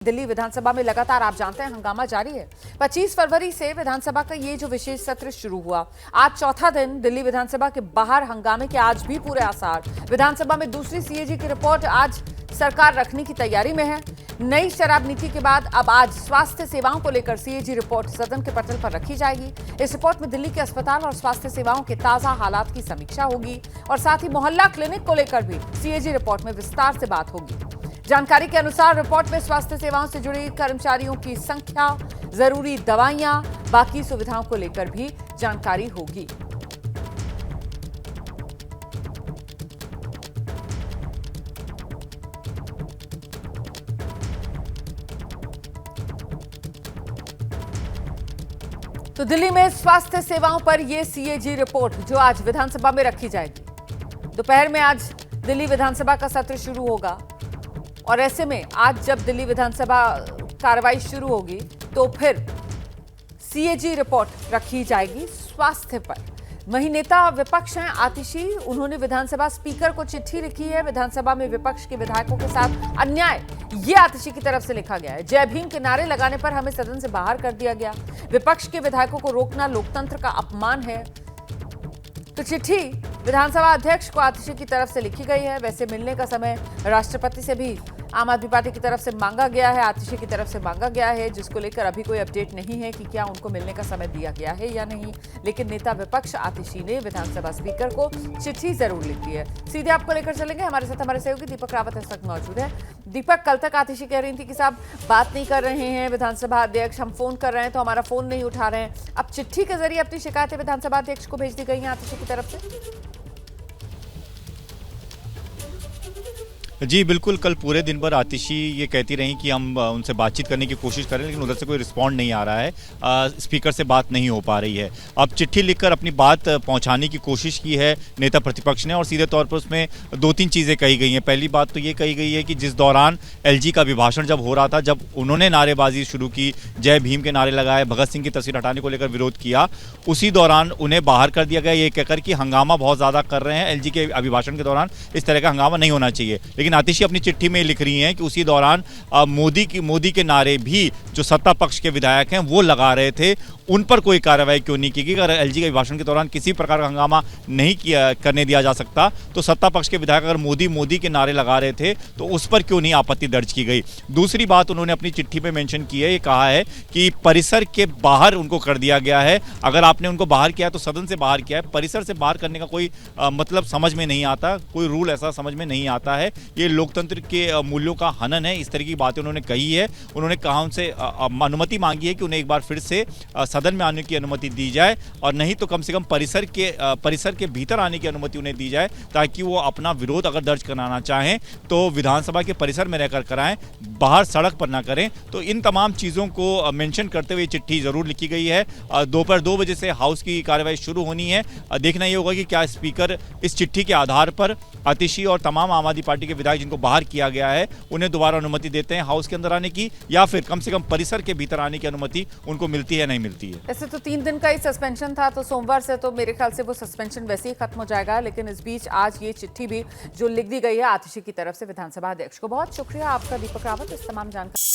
दिल्ली विधानसभा में लगातार आप जानते हैं हंगामा जारी है। 25 फरवरी से विधानसभा का ये जो विशेष सत्र शुरू हुआ, आज चौथा दिन दिल्ली विधानसभा के बाहर हंगामे के आज भी पूरे आसार। विधानसभा में दूसरी सीएजी की रिपोर्ट आज सरकार रखने की तैयारी में है। नई शराब नीति के बाद अब आज स्वास्थ्य सेवाओं को लेकर सीएजी रिपोर्ट सदन के पटल पर रखी जाएगी। इस रिपोर्ट में दिल्ली के अस्पताल और स्वास्थ्य सेवाओं के ताजा हालात की समीक्षा होगी और साथ ही मोहल्ला क्लिनिक को लेकर भी सीएजी रिपोर्ट में विस्तार से बात होगी। जानकारी के अनुसार रिपोर्ट में स्वास्थ्य सेवाओं से जुड़े कर्मचारियों की संख्या, जरूरी दवाइयां, बाकी सुविधाओं को लेकर भी जानकारी होगी। तो दिल्ली में स्वास्थ्य सेवाओं पर यह सीएजी रिपोर्ट जो आज विधानसभा में रखी जाएगी। दोपहर में आज दिल्ली विधानसभा का सत्र शुरू होगा और ऐसे में आज जब दिल्ली विधानसभा कार्रवाई शुरू होगी तो फिर सीएजी रिपोर्ट रखी जाएगी स्वास्थ्य पर। वहीं नेता विपक्ष हैं आतिशी, उन्होंने विधानसभा स्पीकर को चिट्ठी लिखी है। विधानसभा में विपक्ष के विधायकों के साथ अन्याय, ये आतिशी की तरफ से लिखा गया है। जय भीम के नारे लगाने पर हमें सदन से बाहर कर दिया गया। विपक्ष के विधायकों को रोकना लोकतंत्र का अपमान है। तो चिट्ठी विधानसभा अध्यक्ष को आतिशी की तरफ से लिखी गई है। वैसे मिलने का समय राष्ट्रपति से भी आम आदमी पार्टी की तरफ से मांगा गया है, आतिशी की तरफ से मांगा गया है, जिसको लेकर अभी कोई अपडेट नहीं है कि क्या उनको मिलने का समय दिया गया है या नहीं। लेकिन नेता विपक्ष आतिशी ने विधानसभा स्पीकर को चिट्ठी जरूर लिखी है। सीधे आपको लेकर चलेंगे, हमारे साथ हमारे सहयोगी दीपक रावत इस वक्त मौजूद है। दीपक, कल तक आतिशी कह रही थी कि साहब बात नहीं कर रहे हैं विधानसभा अध्यक्ष, हम फोन कर रहे हैं तो हमारा फोन नहीं उठा रहे हैं। अब चिट्ठी के जरिए अपनी शिकायतें विधानसभा अध्यक्ष को भेज दी गई हैं आतिशी की तरफ से। जी बिल्कुल, कल पूरे दिन भर आतिशी ये कहती रही कि हम उनसे बातचीत करने की कोशिश करें, लेकिन उधर से कोई रिस्पॉन्ड नहीं आ रहा है। स्पीकर से बात नहीं हो पा रही है। अब चिट्ठी लिखकर अपनी बात पहुंचाने की कोशिश की है नेता प्रतिपक्ष ने और सीधे तौर पर उसमें दो तीन चीज़ें कही गई हैं। पहली बात तो ये कही गई है कि जिस दौरान एलजी का अभिभाषण जब हो रहा था, जब उन्होंने नारेबाजी शुरू की, जय भीम के नारे लगाए, भगत सिंह की तस्वीर हटाने को लेकर विरोध किया, उसी दौरान उन्हें बाहर कर दिया गया ये कहकर कि हंगामा बहुत ज़्यादा कर रहे हैं, एलजी के अभिभाषण के दौरान इस तरह का हंगामा नहीं होना चाहिए। लेकिन आतिशी अपनी चिट्ठी में लिख रही हैं कि उसी दौरान मोदी के नारे भी जो सत्ता पक्ष के विधायक हैं वो लगा रहे थे, उन पर कोई कार्रवाई क्यों नहीं की गई। अगर एलजी के अभिभाषण के दौरान किसी प्रकार का हंगामा नहीं करने दिया जा सकता तो सत्ता पक्ष के विधायक अगर मोदी के नारे लगा रहे थे तो उस पर क्यों नहीं आपत्ति दर्ज की गई। दूसरी बात उन्होंने अपनी चिट्ठी में मेंशन की है, ये कहा है कि परिसर के बाहर उनको कर दिया गया है। अगर आपने उनको बाहर किया तो सदन से बाहर किया है, परिसर से बाहर करने का कोई मतलब समझ में नहीं आता, कोई रूल ऐसा समझ में नहीं आता है। ये लोकतंत्र के मूल्यों का हनन है। इस तरह की बातें उन्होंने कही है। उन्होंने कहा उनसे अनुमति मांगी है कि उन्हें एक बार फिर से सदन में आने की अनुमति दी जाए और नहीं तो कम से कम परिसर के भीतर आने की अनुमति उन्हें दी जाए, ताकि वो अपना विरोध अगर दर्ज कराना चाहें तो विधानसभा के परिसर में रहकर कराएं, बाहर सड़क पर ना करें। तो इन तमाम चीज़ों को मेंशन करते हुए चिट्ठी जरूर लिखी गई है। दोपहर 2 बजे से हाउस की कार्रवाई शुरू होनी है। देखना ये होगा कि क्या स्पीकर इस चिट्ठी के आधार पर आतिशी और तमाम आम आदमी पार्टी के विधायक जिनको बाहर किया गया है उन्हें दोबारा अनुमति देते हैं हाउस के अंदर आने की, या फिर कम से कम परिसर के भीतर आने की अनुमति उनको मिलती है नहीं मिलती है। वैसे तो 3 दिन का ही सस्पेंशन था, तो सोमवार से तो मेरे ख्याल से वो सस्पेंशन वैसे ही खत्म हो जाएगा। लेकिन इस बीच आज ये चिट्ठी भी जो लिख दी गई है आतिशी की तरफ से विधानसभा अध्यक्ष को। बहुत शुक्रिया आपका दीपक रावत इस तमाम जानकारी।